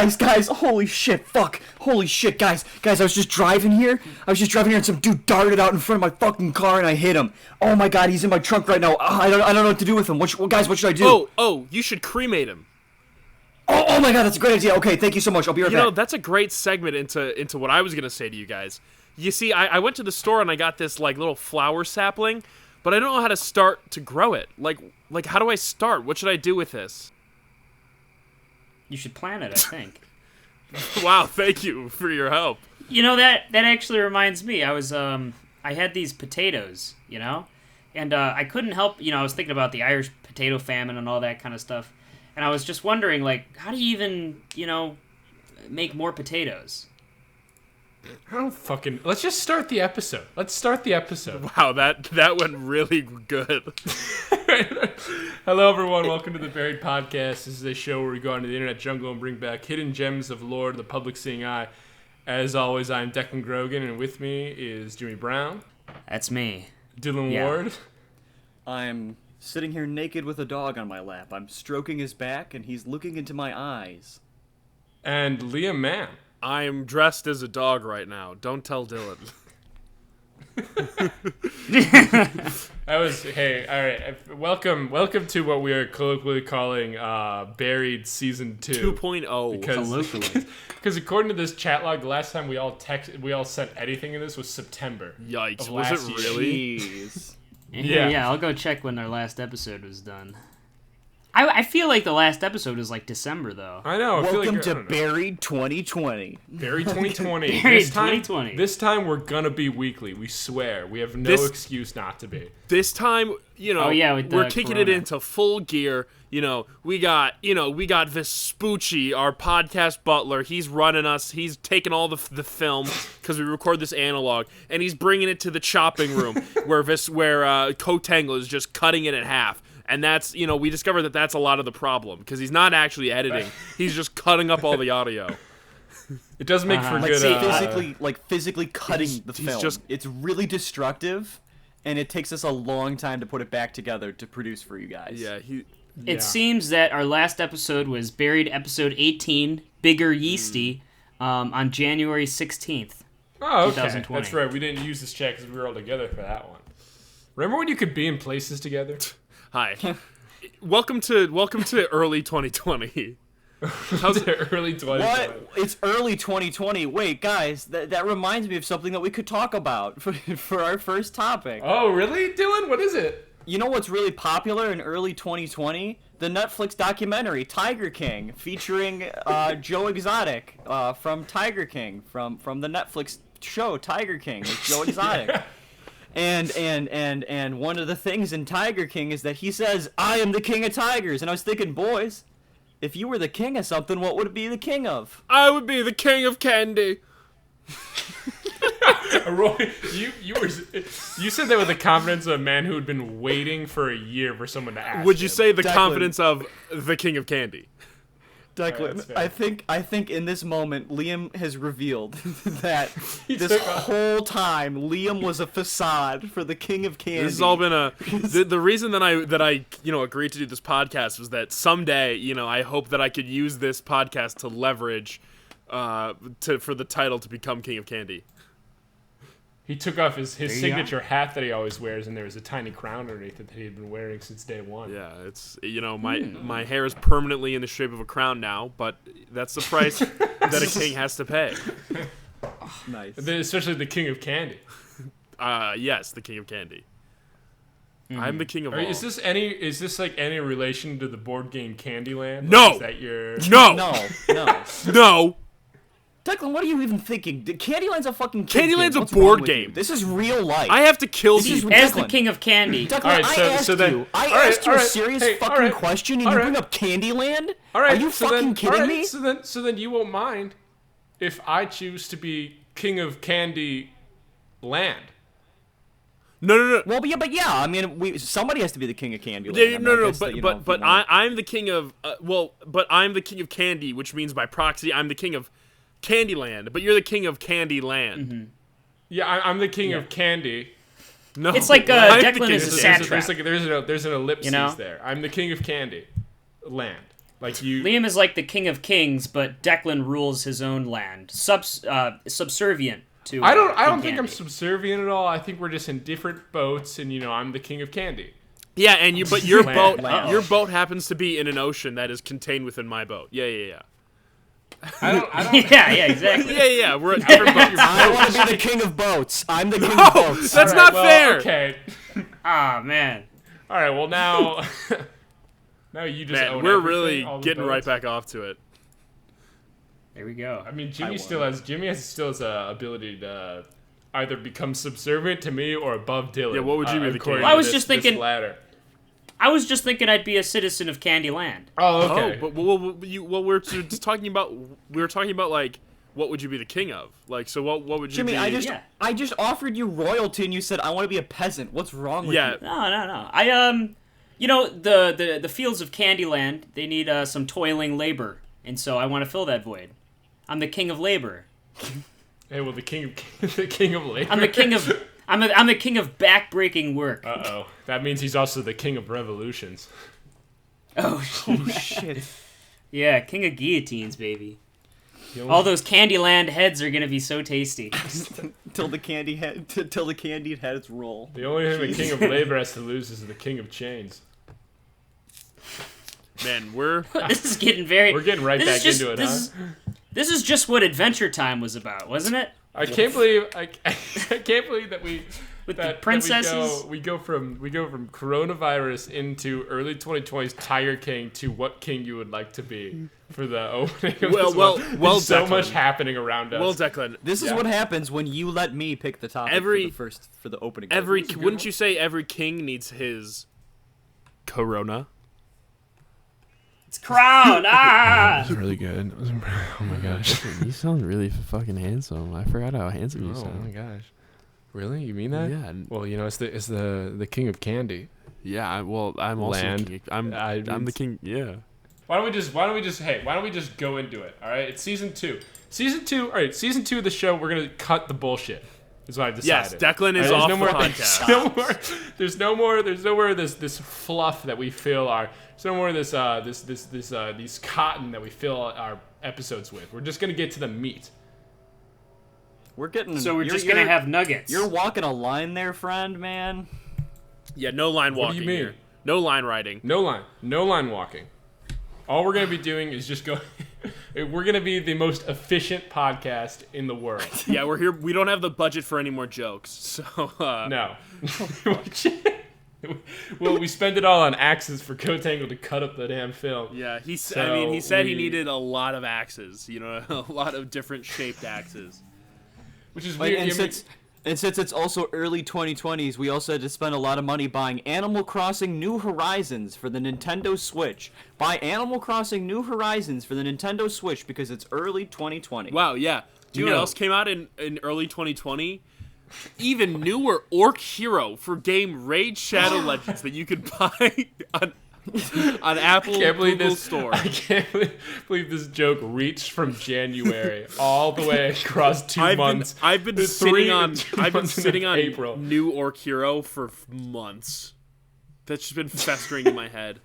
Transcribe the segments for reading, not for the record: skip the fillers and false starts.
Guys, holy shit, guys, I was just driving here, and some dude darted out in front of my fucking car, and I hit him. Oh my god, he's in my trunk right now. I don't know what to do with him. What should I do? Oh, you should cremate him. Oh my god, that's a great idea. Okay, thank you so much. I'll be right back. You know, that's a great segment into what I was gonna say to you guys. You see, I went to the store and I got this like little flower sapling, but I don't know how to start to grow it. Like how do I start? What should I do with this? You should plant it, I think. Wow, thank you for your help. You know, that actually reminds me. I had these potatoes, and I couldn't help, I was thinking about the Irish potato famine and all that kind of stuff, and I was just wondering, like, how do you even, make more potatoes? I don't fucking... Let's just start the episode. Wow, that went really good. Hello, everyone. Welcome to the Buried Podcast. This is a show where we go into the internet jungle and bring back hidden gems of lore to the public seeing eye. As always, I'm Declan Grogan, and with me is Jimmy Brown. That's me. Dylan Ward. I'm sitting here naked with a dog on my lap. I'm stroking his back, and he's looking into my eyes. And Liam Mann. I'm dressed as a dog right now. Don't tell Dylan. Hey, all right. Welcome to what we are colloquially calling Buried Season 2. 2.0. Because according to this chat log, the last time we all sent anything in this was September. Yikes, was it really? Jeez. Yeah, I'll go check when our last episode was done. I feel like the last episode was like December, though. I know. Welcome to Buried 2020. Buried 2020. Buried 2020. This time we're gonna be weekly. We swear. We have no excuse not to be. This time, we're kicking it into full gear. We got Vespucci, our podcast butler. He's running us. He's taking all the film because we record this analog, and he's bringing it to the chopping room where Cotangle is just cutting it in half. And that's, we discovered that that's a lot of the problem because he's not actually editing. He's just cutting up all the audio. It does make for good. Physically cutting the film. It's really destructive, and it takes us a long time to put it back together to produce for you guys. Yeah, It seems that our last episode was Buried episode 18, Bigger Yeasty, on January 16th. Oh, okay. 2020. That's right. We didn't use this chat because we were all together for that one. Remember when you could be in places together? Hi. Welcome to early 2020. How's it early 2020? What? It's early 2020. Wait, guys, that reminds me of something that we could talk about for our first topic. Oh, really, Dylan? What is it? You know what's really popular in early 2020? The Netflix documentary Tiger King, featuring Joe Exotic from Tiger King, from the Netflix show Tiger King with Joe Exotic. And one of the things in Tiger King is that he says, "I am the king of tigers." And I was thinking, boys, if you were the king of something, what would it be the king of? I would be the king of candy. Roy, you said that with the confidence of a man who had been waiting for a year for someone to ask. Would you say the Declan. confidence of the king of candy? Declan, Right, I think in this moment Liam has revealed that He this took whole time Liam was a facade for the king of candy. This has all been the reason that I agreed to do this podcast was that someday I hope that I could use this podcast to leverage for the title to become king of candy. He took off his signature hat that he always wears, and there was a tiny crown underneath it that he had been wearing since day one. Yeah, it's my hair is permanently in the shape of a crown now, but that's the price that a king has to pay. Nice. Especially the king of candy. Yes, the king of candy. I'm the king of all. Is this like any relation to the board game Candyland? No. Or is that your... No. Declan, what are you even thinking? Candyland's a fucking kid's Candyland's game. a What's board wrong with game. you? This is real life. I have to kill This is people. As the Declan. king of candy. Declan, All right, I asked you a serious fucking question, and you bring up Candyland? All right, Are you fucking kidding me? So then you won't mind if I choose to be king of Candy Land. No. Well, yeah. I mean, somebody has to be the king of Candyland. But I'm the king of but I'm the king of candy, which means by proxy I'm the king of Candyland. But you're the king of Candyland. Mm-hmm. Yeah, I'm the king of candy. No, It's like I'm the Declan king is of a candy. satrap. There's an ellipsis You know? there. I'm the king of Candy Land. Like you. Liam is like the king of kings, but Declan rules his own land, subservient to. I don't King think I'm Candy. subservient at all. I think we're just in different boats, and I'm the king of candy. Yeah, and your Land. boat happens to be in an ocean that is contained within my boat. Yeah. I don't. yeah, exactly. Yeah. We're at different boats. I want to be the king of boats. I'm the king of No, boats. that's All not well, fair. Okay. Man. All right. Well, now you just Man, own we're everything, really all the getting right boats. back off to it. There we go. I mean, Jimmy still has a ability to either become subservient to me or above Dylan. Yeah, what would you be the king? according Well, I to was this- just this thinking- ladder. I was just thinking I'd be a citizen of Candyland. Oh, okay. Oh, but we're just talking about. We were talking about like, what would you be the king of? Like, so what would you Jimmy, be? I just offered you royalty, and you said I want to be a peasant. What's wrong with you? No. The fields of Candyland, they need some toiling labor, and so I want to fill that void. I'm the king of labor. Hey, well, the king of labor. I'm the king of I'm the king of backbreaking work. Uh-oh. That means he's also the king of revolutions. Oh Shit. yeah, king of guillotines, baby. The All those Candyland heads are gonna be so tasty. Till the candied heads roll. The only thing the king of labor has to lose is the king of chains. Man, we're This is getting very. We're getting right this back is just, into it, this huh? This is just what Adventure Time was about, wasn't it? I can't believe I can't believe that we With the that princesses? we go from coronavirus into early 2020s Tiger King to what king you would like to be for the opening of this one. There's so Declan. much happening around us. well, Declan. This is Yeah. what happens when you let me pick the topic for the opening. Wouldn't you say every king needs his corona? It's crown. That was really good. Oh my gosh. You sound really fucking handsome. I forgot how handsome you Oh my sound. gosh. Really? You mean that? Yeah. Well, it's the king of candy. Yeah. I'm also. Land. King. I'm the king. Yeah. Why don't we just go into it? All right, it's season 2. All right, season 2 of the show. We're gonna cut the bullshit. Is what I decided. Yes, Declan is There's off no the more, podcast. There's no more this fluff that we fill our. There's no more of these cotton that we fill our episodes with. We're just gonna get to the meat. We're getting. So we're just gonna have nuggets. You're walking a line there, friend, man. Yeah, no line What do walking you mean? here. No line riding. No line walking. All we're gonna be doing is just go. We're gonna be the most efficient podcast in the world. Yeah, we're here. We don't have the budget for any more jokes, so No. Well, we spend it all on axes for Coat Tangle to cut up the damn film. Yeah, he So said he we- needed a lot of axes. A lot of different shaped axes. Which is Like, weird. and since it's also early 2020s, we also had to spend a lot of money buying Animal Crossing New Horizons for the Nintendo Switch. Buy Animal Crossing New Horizons for the Nintendo Switch because it's early 2020. Wow, yeah. Do you know what else came out in early 2020? Even newer Orc Hero for game Raid Shadow Legends that you could buy on Apple Google Store. I can't believe this joke reached from January all the way across 2 months. I've been The sitting 2 on months into on April. new Orc Hero for months. That's just been festering in my head.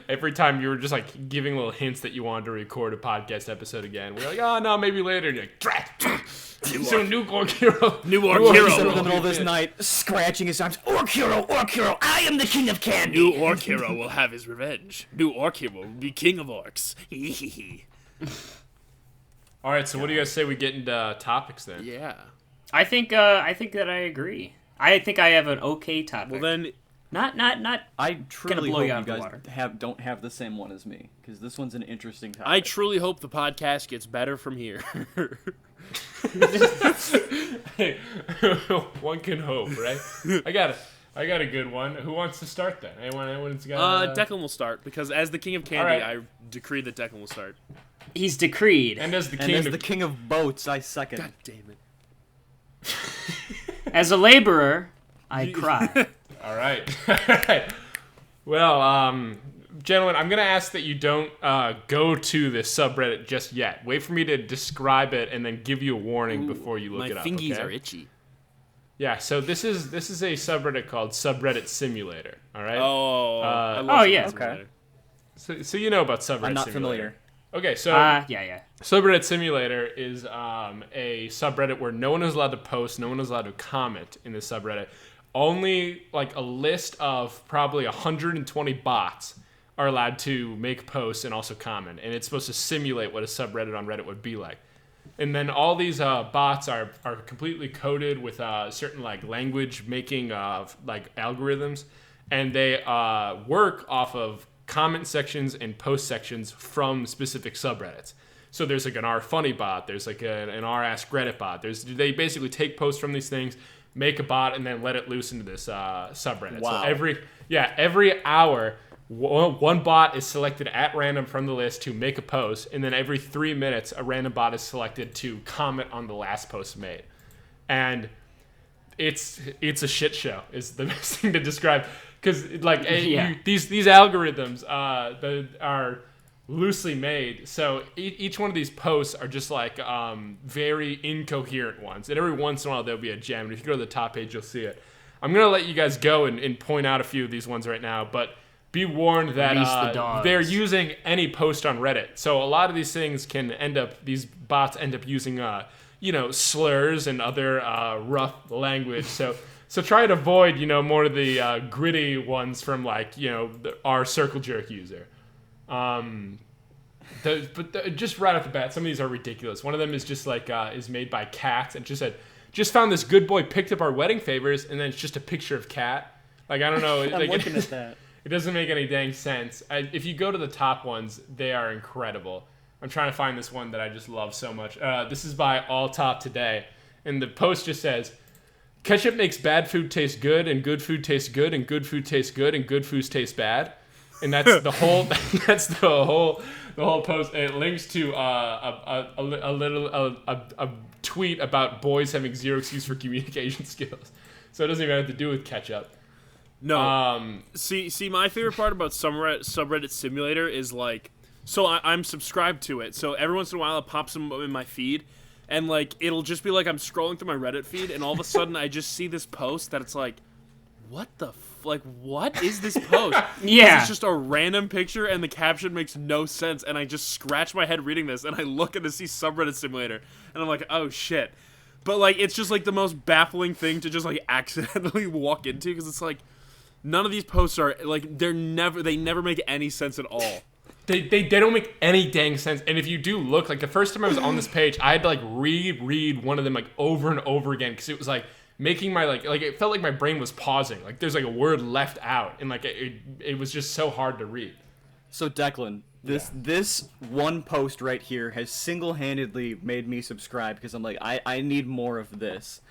Every time you were just like giving little hints that you wanted to record a podcast episode again, we're like, oh no, maybe later. And you're like, drat. So new Orc Hero. New Orc He's Hero. up in the middle of this night, scratching his arms. Orc Hero, I am the king of candy. New Orc Hero will have his revenge. New Orc Hero will be king of orcs. All right, so what do you guys say we get into topics then? Yeah. I think that I agree. I think I have an okay topic. Well then, not. I truly blow hope you out you of the guys water. don't have the same one as me because this one's an interesting topic. I truly hope the podcast gets better from here. Hey, one can hope, right? I got a good one. Who wants to start then? Anyone's got? Declan will start because as the king of candy, Alright. I decree that Declan will start. He's decreed. And as the and king as of the king of boats, I second. God damn it. As a laborer, I cry. All right. Well, gentlemen, I'm gonna ask that you don't go to this subreddit just yet. Wait for me to describe it and then give you a warning before you look My it up. fingies okay? are itchy. Yeah. So this is a subreddit called Subreddit Simulator. All right. Oh, I love oh, yeah. Simulator. So you know about Subreddit I'm not Simulator. familiar. Okay, so yeah. Subreddit Simulator is a subreddit where no one is allowed to post, no one is allowed to comment in this subreddit. Only like a list of probably 120 bots are allowed to make posts and also comment, and it's supposed to simulate what a subreddit on Reddit would be like. And then all these bots are completely coded with certain like language making like algorithms, and they work off of comment sections and post sections from specific subreddits. So there's like an R funny bot, there's like an R ask Reddit bot. They basically take posts from these things, make a bot, and then let it loose into this subreddit. Wow. So every hour, one bot is selected at random from the list to make a post, and then every 3 minutes, a random bot is selected to comment on the last post made. And it's a shit show is the best thing to describe, because like these algorithms are loosely made, so each one of these posts are just like very incoherent ones, and every once in a while there'll be a gem, and if you go to the top page you'll see it. I'm gonna let you guys go and point out a few of these ones right now, but be warned that they're using any post on Reddit. So a lot of these things these bots end up using, slurs and other rough language. So try to avoid, more of the gritty ones from like, our Circle Jerk user. Just right off the bat, some of these are ridiculous. One of them is just like, is made by Cats, and just said, just found this good boy picked up our wedding favors, and then it's just a picture of Cat. Like, I don't know. I'm looking at that. It doesn't make any dang sense. If you go to the top ones, they are incredible. I'm trying to find this one that I just love so much. This is by All Top Today, and the post just says, "Ketchup makes bad food taste good, and good food tastes good, and good food tastes good, and good food tastes bad." And that's the whole. That's the whole post. And it links to a tweet about boys having zero excuse for communication skills. So it doesn't even have to do with ketchup. No. See, my favorite part about subreddit Simulator is like, so I'm subscribed to it. So every once in a while it pops in my feed, and like it'll just be like I'm scrolling through my Reddit feed, and all of a sudden I just see this post that it's like, what is this post? Yeah. It's just a random picture, and the caption makes no sense, and I just scratch my head reading this, and I look and I see subreddit Simulator, and I'm like, oh shit. But like it's just like the most baffling thing to just like accidentally walk into, because it's like, none of these posts are like they never make any sense at all. They don't make any dang sense. And if you do look, like the first time I was on this page, I had to like reread one of them like over and over again, because it was like making my like it felt like my brain was pausing. Like there's like a word left out, and like it was just so hard to read. So Declan, this one post right here has single-handedly made me subscribe, because I'm like, I need more of this.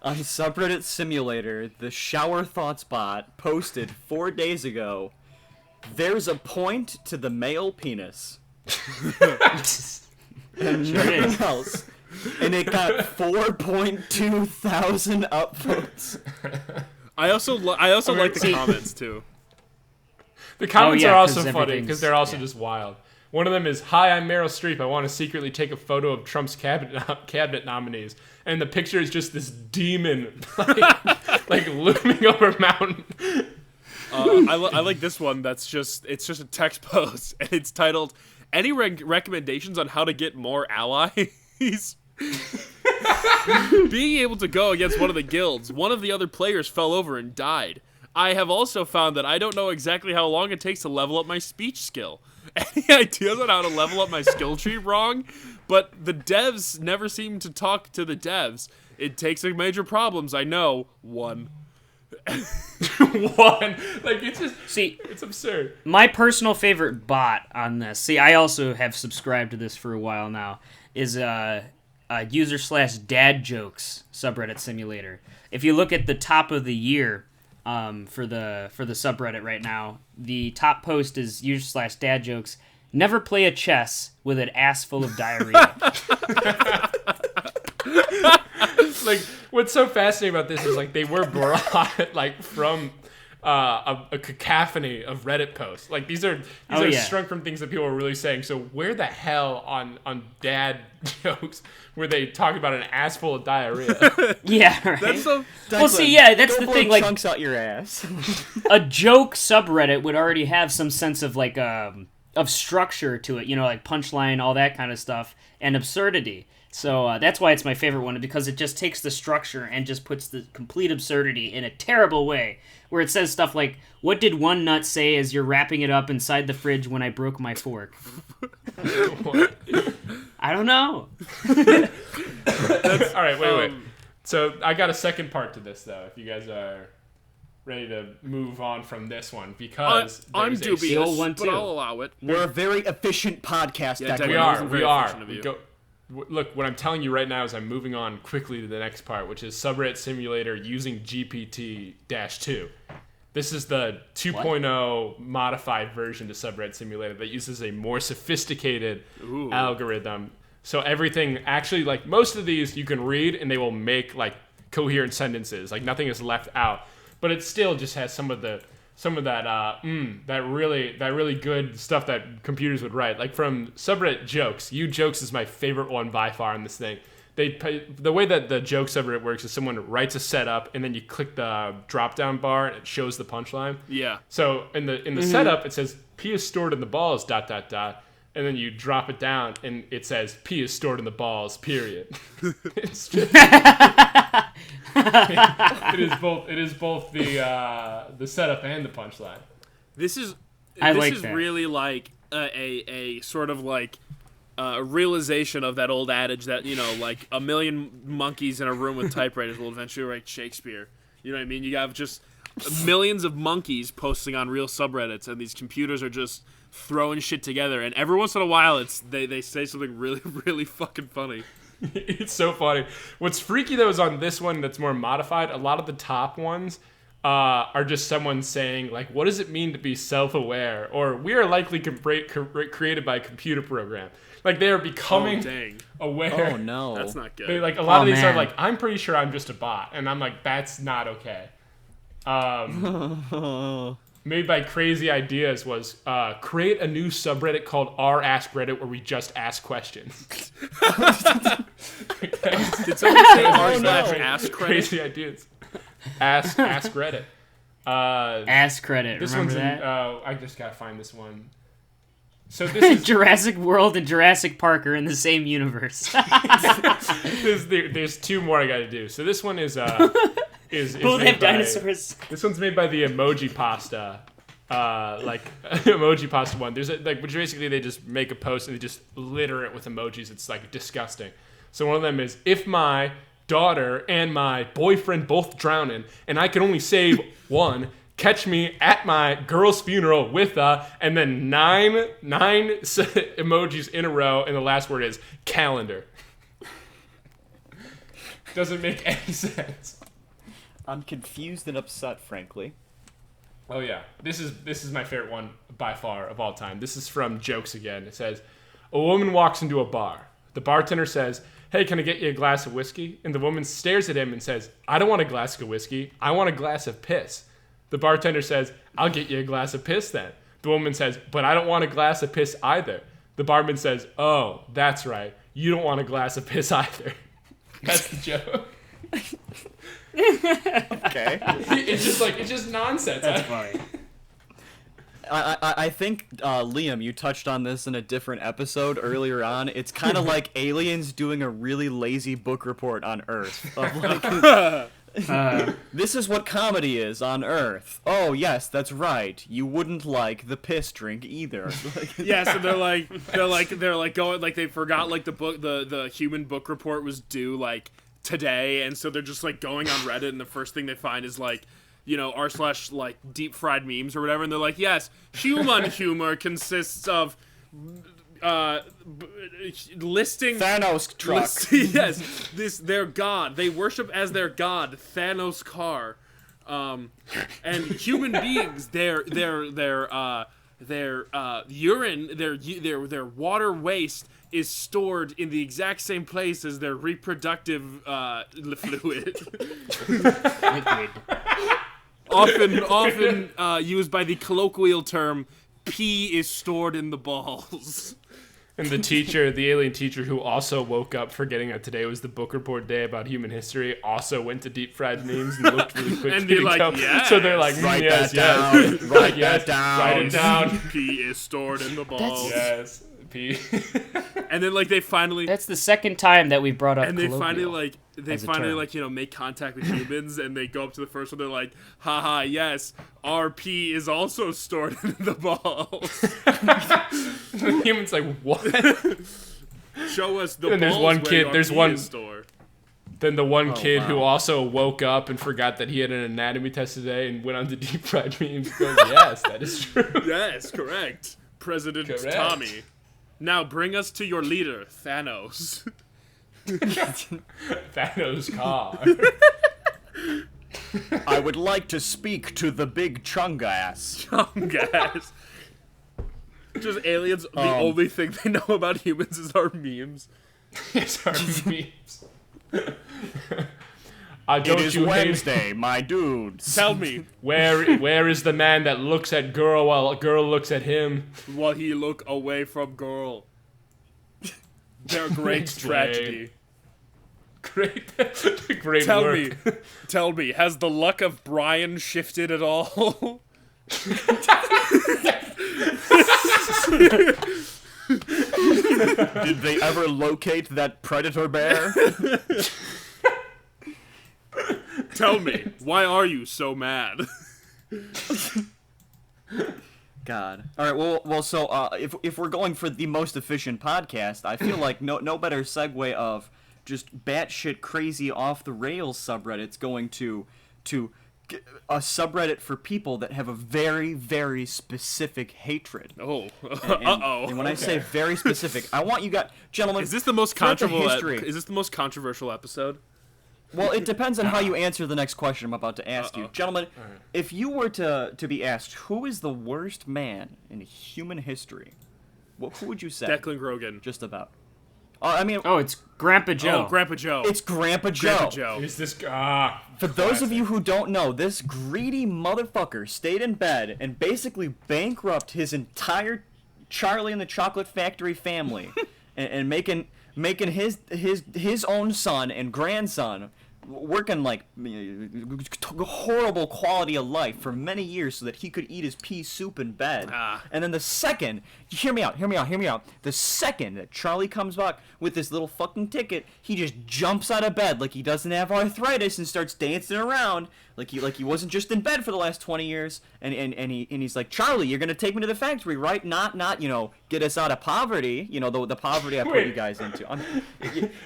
On subreddit Simulator, the Shower Thoughts bot posted 4 days ago, "There's a point to the male penis." And nothing else. And it got 4.2 thousand upvotes. I also like the comments too. The comments are also funny because they're also just wild. One of them is, "Hi, I'm Meryl Streep. I want to secretly take a photo of Trump's cabinet nominees." And the picture is just this demon, like looming over a mountain. I like this one. It's just a text post, and it's titled, "Any recommendations on how to get more allies?" Being able to go against one of the guilds, one of the other players fell over and died. I have also found that I don't know exactly how long it takes to level up my speech skill. Any ideas on how to level up my skill tree? Wrong, but the devs never seem to talk to the devs. It takes major problems, I know. One. One. Like, it's just... See, it's absurd. My personal favorite bot on this, see, I also have subscribed to this for a while now, is user/dad jokes subreddit Simulator. If you look at the top of the year... for the subreddit right now, the top post is user/dad jokes. "Never play a chess with an ass full of diarrhea." Like, what's so fascinating about this is like they were brought like from a cacophony of Reddit posts. Like these are strung from things that people are really saying. So where the hell on dad jokes were they talking about an ass full of diarrhea? Yeah, right. That's so. Well, see, yeah, that's the thing. Like, chunks out your ass. a joke subreddit would already have some sense of like of structure to it, you know, like punchline, all that kind of stuff, and absurdity. So that's why it's my favorite one, because it just takes the structure and just puts the complete absurdity in a terrible way, where it says stuff like, "What did one nut say as you're wrapping it up inside the fridge when I broke my fork?" What? I don't know. All right, wait. So I got a second part to this, though, if you guys are ready to move on from this one, because I'm dubious, one but too. I'll allow it. We're a very efficient podcast. Yeah, Declan. We are. Look, what I'm telling you right now is I'm moving on quickly to the next part, which is Subreddit Simulator using GPT-2. This is the 2.0 modified version to Subreddit Simulator that uses a more sophisticated algorithm. So everything, actually, like most of these you can read and they will make like coherent sentences. Like nothing is left out. But it still just has some of that really good stuff that computers would write. Like from Subreddit Jokes. Jokes is my favorite one by far in this thing. The way that the joke subreddit works is someone writes a setup and then you click the drop down bar and it shows the punchline. Yeah. So in the setup it says P is stored in the balls ... and then you drop it down and it says P is stored in the balls, period. It's just it is both the setup and the punchline. This is that. really like a sort of like realization of that old adage that, you know, like a million monkeys in a room with typewriters will eventually write Shakespeare. You know what I mean? You have just millions of monkeys posting on real subreddits, and these computers are just throwing shit together. And every once in a while, they say something really, really fucking funny. It's so funny. What's freaky though is on this one that's more modified. A lot of the top ones are just someone saying like, "What does it mean to be self-aware?" Or "We are likely created by a computer program." Like they are becoming aware. Oh no, that's not good. Like a lot of these are like, "I'm pretty sure I'm just a bot," and I'm like, "That's not okay." Made by Crazy Ideas was create a new subreddit called r Ask Reddit where we just ask questions. Did someone say r/ask Crazy Ideas? Ask Reddit. Ask Reddit. This Remember one's that? I just gotta find this one. So this is Jurassic World and Jurassic Park are in the same universe. there's two more I gotta do. So this one is both have dinosaurs. This one's made by the Emoji Pasta, Emoji Pasta one. There's which basically they just make a post and they just litter it with emojis. It's like disgusting. So one of them is, if my daughter and my boyfriend both drowning and I can only save one, catch me at my girl's funeral with and then nine emojis in a row, and the last word is calendar. Doesn't make any sense. I'm confused and upset, frankly. Oh yeah, this is my favorite one by far of all time. This is from Jokes again. It says, a woman walks into a bar. The bartender says, "Hey, can I get you a glass of whiskey?" And the woman stares at him and says, "I don't want a glass of whiskey. I want a glass of piss." The bartender says, "I'll get you a glass of piss then." The woman says, "But I don't want a glass of piss either." The barman says, "Oh, that's right. You don't want a glass of piss either." That's the joke. Okay. It's just nonsense. That's funny. I think, Liam, you touched on this in a different episode earlier on. It's kind of like aliens doing a really lazy book report on Earth. Of like, this is what comedy is on Earth. Oh, yes, that's right. You wouldn't like the piss drink either. Yeah, so they're going, like they forgot like the book, the human book report was due like today, and so they're just like going on Reddit, and the first thing they find is like, you know, r/ like deep fried memes or whatever, and they're like, yes, human humor consists of listing Thanos truck. Yes, their god. They worship as their god Thanos car, and human beings. Their urine, their water waste is stored in the exact same place as their reproductive fluid. Liquid. often used by the colloquial term, pee is stored in the balls. And the alien teacher who also woke up forgetting that today was the book report day about human history, also went to deep fried memes and looked really quick. And they're like, yes. So they're like, write yes, that down. Write that down. Write it down. Pee is stored in the balls. Yes, pee. And then like they finally. That's the second time that we've brought up. And they colloquial finally term. make contact with humans, and they go up to the first one. They're like, haha, yes, our pee is also stored in the balls. The human's like, what? Show us the And balls. there's one where kid. our There's pee one. is stored. Then the one kid who wow. also woke up and forgot that he had an anatomy test today and went on to deep fried memes. Goes, yes, that is true. Yes, correct. President Correct. Tommy. Now bring us to your leader, Thanos. Thanos car. I would like to speak to the big chungass. Guys. Just aliens, the only thing they know about humans is our memes. It's our memes. It is Wednesday, my dudes. Tell me, Where is the man that looks at girl while a girl looks at him? while he look away from girl. Their great Explain. tragedy. Great work. Tell me, has the luck of Brian shifted at all? Did they ever locate that predator bear? Tell me, why are you so mad? God. All right. Well. So, if we're going for the most efficient podcast, I feel like no better segue of just batshit crazy off the rails subreddits going to a subreddit for people that have a very, very specific hatred. Oh, And when I say very specific, I want you guys, gentlemen. Is this the most throughout the controversial? history- Is this the most controversial episode? Well, it depends on how you answer the next question I'm about to ask you. Gentlemen, if you were to be asked who is the worst man in human history, who would you say? Declan Grogan. Just about. I mean, Oh, it's Grandpa Joe. Oh, Grandpa Joe. it's Grandpa Joe. Grandpa Joe. Is this For those of you who don't know, this greedy motherfucker stayed in bed and basically bankrupt his entire Charlie and the Chocolate Factory family, and making his own son and grandson working like horrible quality of life for many years so that he could eat his pea soup in bed. And then the second, hear me out. The second that Charlie comes back with this little fucking ticket, he just jumps out of bed like he doesn't have arthritis and starts dancing around like he wasn't just in bed for the last 20 years. And he's like, Charlie, you're gonna take me to the factory, right? Not get us out of poverty. The poverty I put you guys into.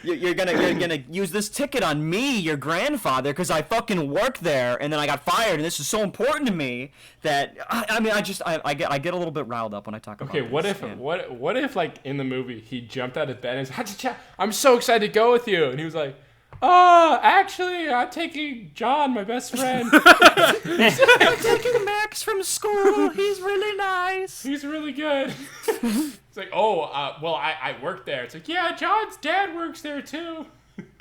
You're gonna use this ticket on me, your grandfather, because I fucking work there and then I got fired and this is so important to me that I get a little bit riled up when I talk about Okay, this. what if like in the movie he jumped out of bed and was like, I'm so excited to go with you, and he was like, oh, actually, I'm taking John, my best friend. I'm taking Max from school. He's really nice. He's really good. It's like, well, I work there. It's like, yeah, John's dad works there too.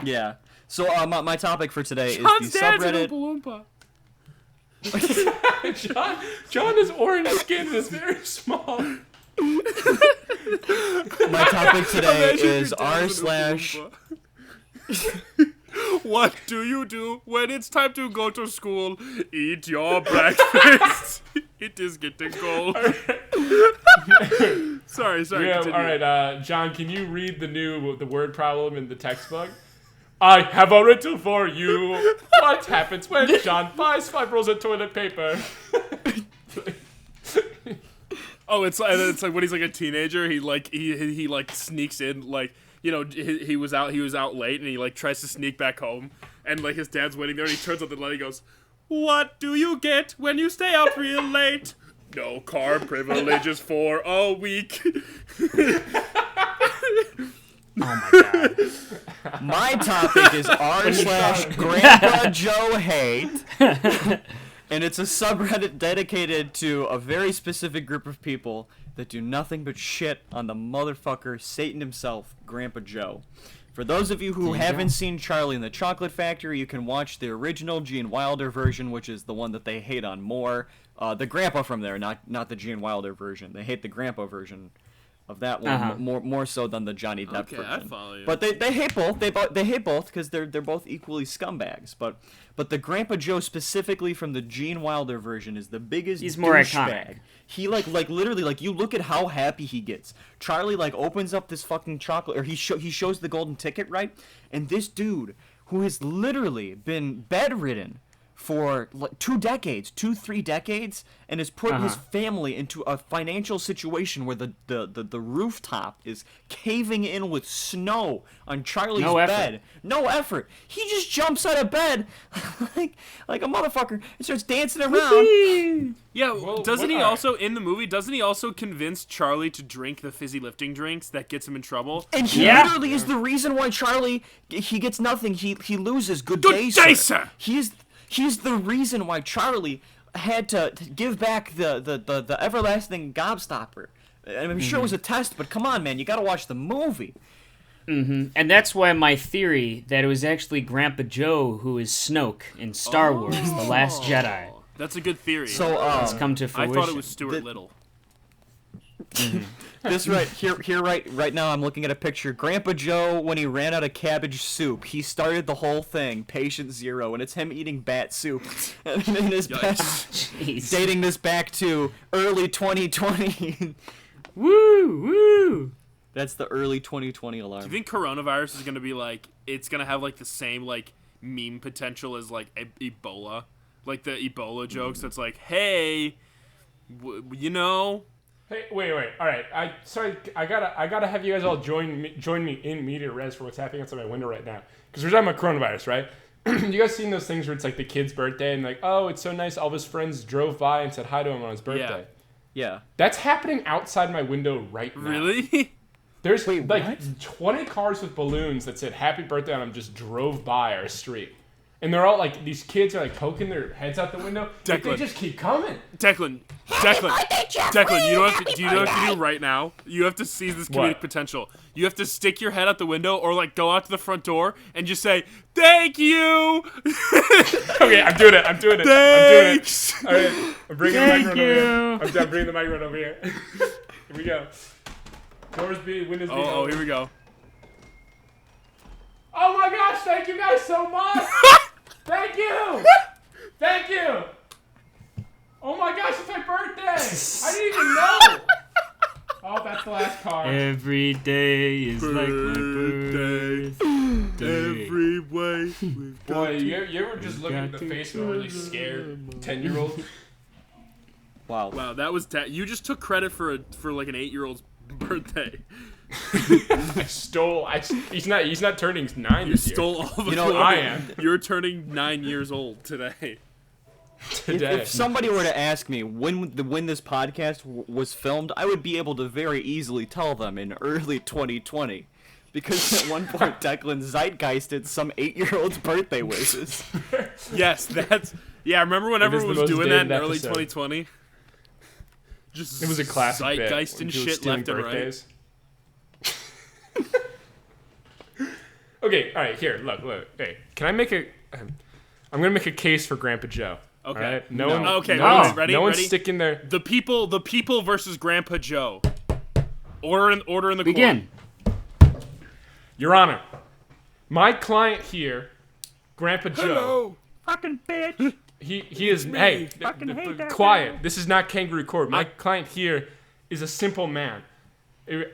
Yeah. So my topic for today John's is the dad's an subreddit. Oompa Loompa. John is orange skin and is very small. My topic today Imagine is your dad's an Oompa r/. Loompa. What do you do when it's time to go to school? Eat your breakfast. It is getting cold. Sorry. Yeah, Continue. all right, John, can you read the word problem in the textbook? I have a riddle for you. What happens when John buys 5 rolls of toilet paper? Oh, it's like when he's like a teenager, he sneaks in, like, he was out late and he like tries to sneak back home, and like his dad's waiting there and he turns on the light and he goes, what do you get when you stay out real late? No car privileges for a week. Oh my god. My topic is r/Grandpa Joe hate. And it's a subreddit dedicated to a very specific group of people that do nothing but shit on the motherfucker Satan himself, Grandpa Joe. For those of you who haven't seen Charlie and the Chocolate Factory, you can watch the original Gene Wilder version, which is the one that they hate on more. The grandpa from there, not the Gene Wilder version. They hate the grandpa version of that one more so than the Johnny Depp version. I follow you. But they hate both. They hate both because they're both equally scumbags. But the Grandpa Joe specifically from the Gene Wilder version is the biggest. He's more iconic. He like literally you look at how happy he gets. Charlie opens up this fucking chocolate, or he shows the golden ticket, right? And this dude who has literally been bedridden for 3 decades, and has put his family into a financial situation where the rooftop is caving in with snow on Charlie's bed. No effort. He just jumps out of bed like a motherfucker and starts dancing around. Yeah, doesn't he also, in the movie, convince Charlie to drink the fizzy lifting drinks that gets him in trouble? And he literally is the reason why Charlie, he gets nothing. He loses. Good day, sir. He's the reason why Charlie had to give back the everlasting gobstopper. I'm sure it was a test, but come on, man, you gotta watch the movie. Mm-hmm. And that's why my theory that it was actually Grandpa Joe who is Snoke in Star Wars: The Last Jedi. That's a good theory. So it's come to fruition. I thought it was Stuart Little. This right now I'm looking at a picture. Grandpa Joe, when he ran out of cabbage soup, he started the whole thing, patient zero, and it's him eating bat soup. And his dating this back to early 2020. Woo! That's the early 2020 alarm. Do you think coronavirus is gonna be it's gonna have the same meme potential as Ebola? Like the Ebola jokes that's hey, Hey, wait. All right. I gotta have you guys all join me in media res for what's happening outside my window right now. Because we're talking about coronavirus, right? You guys seen those things where it's the kid's birthday and oh, it's so nice. All of his friends drove by and said hi to him on his birthday. Yeah. That's happening outside my window right now. Really? There's 20 cars with balloons that said happy birthday on them just drove by our street. And they're all these kids are poking their heads out the window. Declan. They just keep coming. Declan, you know what to do right now? You have to seize this comedic potential. You have to stick your head out the window or go out to the front door and just say, "Thank you." Okay, I'm doing it. Thanks. All right, I'm bringing the microphone over here. I'm bringing the microphone over here. Here we go. Doors B, windows B. Oh, here we go. Oh my gosh, thank you guys so much! Thank you! Thank you! Oh my gosh, it's my birthday! I didn't even know! Oh, that's the last card. Every day is like my birthday. Every way. Boy, you ever just look at the face of a really scared 10-year-old? Wow, that was you just took credit for an 8-year-old's birthday. He's not turning 9 this year. You stole all the I am. You're turning 9 years old today. If somebody were to ask me when this podcast was filmed, I would be able to very easily tell them in early 2020. Because at one point, Declan zeitgeisted some 8-year-old's birthday wishes. Yes, remember when everyone was doing that in early 2020? It was a classic zeitgeist and shit left and right. Okay, all right, here, look. Hey, can I make I'm going to make a case for Grandpa Joe. Okay. All right? Ready? No one's sticking there. The people versus Grandpa Joe. Order in the Begin. court. Your Honor, my client here, Grandpa Joe. Hello, fucking bitch. He is, quiet. This is not kangaroo court. My client here is a simple man.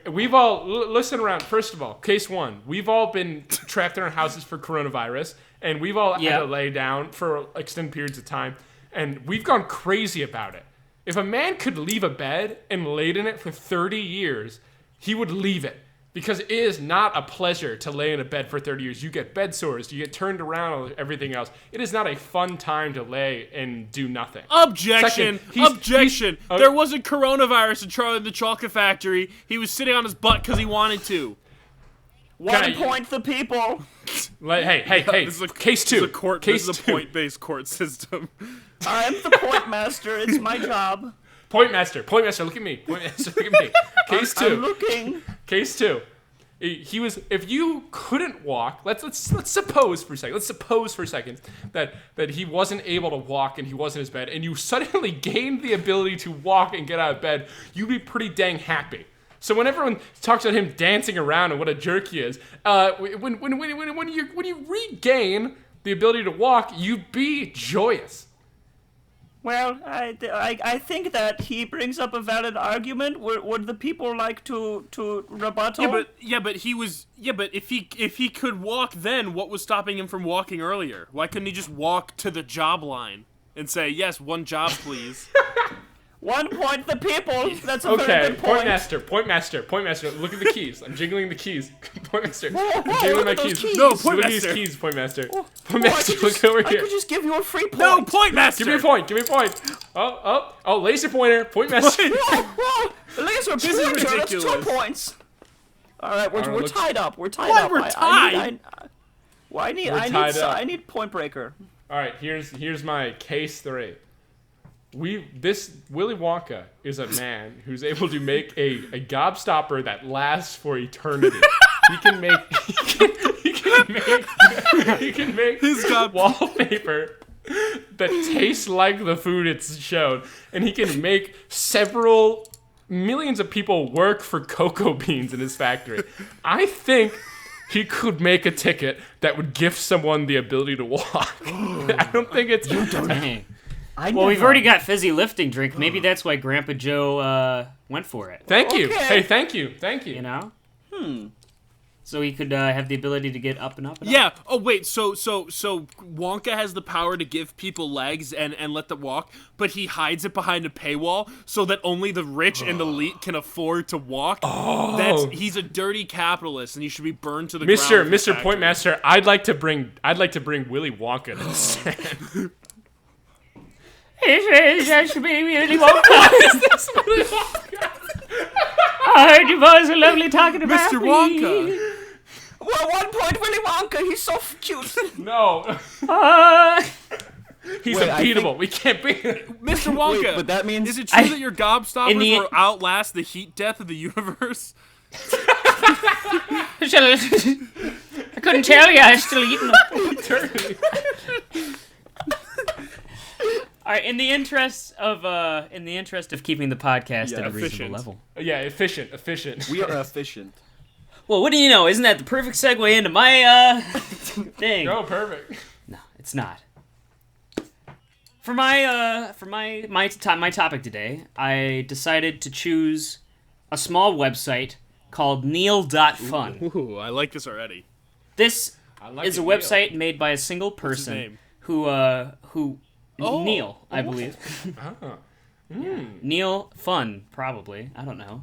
We've all, listen around, first of all, case one, we've all been trapped in our houses for coronavirus, and we've all had to lay down for extended periods of time, and we've gone crazy about it. If a man could leave a bed and laid in it for 30 years, he would leave it. Because it is not a pleasure to lay in a bed for 30 years. You get bed sores, you get turned around, everything else. It is not a fun time to lay and do nothing. Objection! Objection! There wasn't coronavirus in Charlie and the Chocolate Factory. He was sitting on his butt because he wanted to. 1 point for people. Hey! This is case two. This is a point-based court system. I'm the point master. It's my job. Point master, look at me. Point master, look at me. Case 2. I'm looking. Case 2. He was. If you couldn't walk, let's suppose for a second that he wasn't able to walk and he was in his bed, and you suddenly gained the ability to walk and get out of bed, you'd be pretty dang happy. So when everyone talks about him dancing around and what a jerk he is, when you regain the ability to walk, you'd be joyous. Well, I think that he brings up a valid argument. Would the people like to rebuttal? But if he could walk then, what was stopping him from walking earlier? Why couldn't he just walk to the job line and say, yes, one job, please? 1 point the people. That's a very good point. Point master. Look at the keys. I'm jiggling the keys. Point master. I'm jiggling my keys. No, point look master. at these keys, point master. Point master, look over here. I could just give you a free point. No, point master. Give me a point. Oh, laser pointer. Point master. Whoa, laser pointer. That's 2 points. All right, we're tied up. We're tied up. We're tied. I need point breaker. All right, here's my case 3. This Willy Wonka is a man who's able to make a gobstopper that lasts for eternity. He can make his wallpaper that tastes like the food it's shown, and he can make several millions of people work for cocoa beans in his factory. I think he could make a ticket that would gift someone the ability to walk. I don't think it's. Well, we've already got fizzy lifting drink. Maybe that's why Grandpa Joe went for it. Thank you. Hey, thank you. You know? So he could have the ability to get up and up and yeah. up. Oh, wait. So Wonka has the power to give people legs and let them walk, but he hides it behind a paywall so that only the rich and elite can afford to walk. He's a dirty capitalist, and he should be burned to the ground. Mr. Pointmaster, I'd like to bring Willy Wonka instead. That should be Willy Wonka. Is this Willy Wonka? I heard your voice so lovely talking about Mr. me. Wonka. Well, 1 point Willy Wonka. He's so cute. No. He's unbeatable. We can't beat him. Mr. Wonka. Wait, but that means is it true that your gobstoppers will outlast the heat death of the universe? I couldn't tell you. I was still eating them. All right, in the interest of keeping the podcast at a reasonable level. Yeah, efficient. We are efficient. Well, what do you know? Isn't that the perfect segue into my thing? Oh, perfect. No, it's not. For my topic today, I decided to choose a small website called Neil.fun. Ooh, I like this already. This is a website made by a single What's his person name? who Neil, I believe. Neil Fun, probably. I don't know.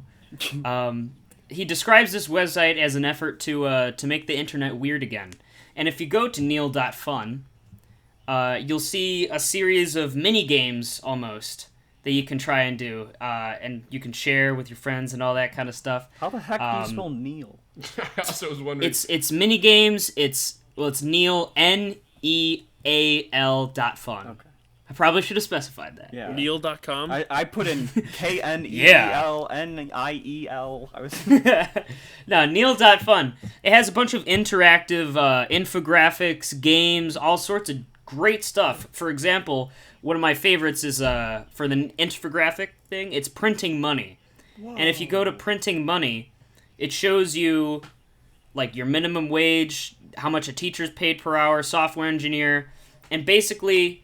He describes this website as an effort to make the internet weird again. And if you go to Neil.fun, you'll see a series of mini games almost that you can try and do, and you can share with your friends and all that kind of stuff. How the heck do you spell Neil? I also was wondering. It's mini games. It's Neil Neal.fun. Okay. I probably should have specified that. Yeah. Neil.com? I put in Kneel. I was. No, Neil.fun. It has a bunch of interactive infographics, games, all sorts of great stuff. For example, one of my favorites is for the infographic thing, it's printing money. Whoa. And if you go to printing money, it shows you like your minimum wage, how much a teacher's paid per hour, software engineer, and basically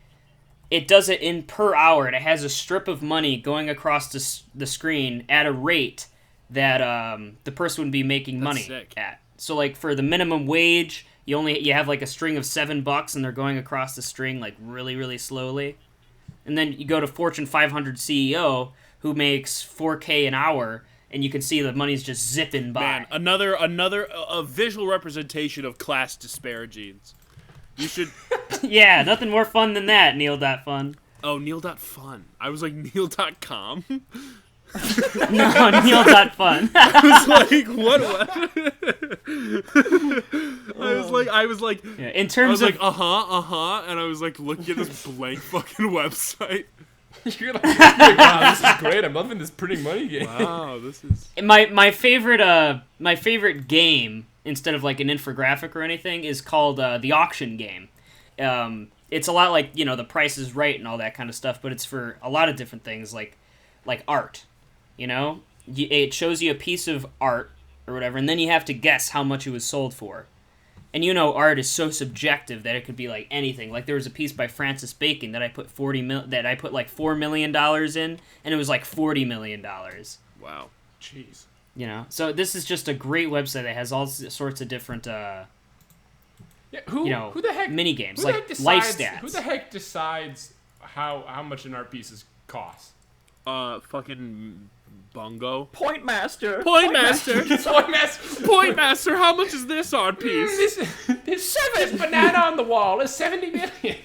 it does it in per hour, and it has a strip of money going across the screen at a rate that the person would be making money at. So, like, for the minimum wage, you have, like, a string of $7, and they're going across the string, like, really, really slowly. And then you go to Fortune 500 CEO, who makes $4K an hour, and you can see the money's just zipping by. Man, another visual representation of class disparities. You should... Yeah, nothing more fun than that, Neil.fun. Oh, Neil.fun. I was like, Neil.com? No, Neil.fun. I was like, what? I was like, yeah, in terms of... and I was like looking at this blank fucking website. You're like, wow, this is great. I'm loving this printing money game. Wow, this is My favorite game, instead of like an infographic or anything, is called the auction game. It's a lot like, The Price is Right and all that kind of stuff, but it's for a lot of different things like art. It shows you a piece of art or whatever, and then you have to guess how much it was sold for. And art is so subjective that it could be like anything. Like there was a piece by Francis Bacon that I put like $4 million in, and it was like $40 million. wow, jeez. So this is just a great website that has all sorts of different who the heck mini games like life stats. Who the heck decides how much an art piece costs? Fucking Bungo. Point Master. Point Master. Point Master. Point Master. How much is this art piece? This banana on the wall is 70 million.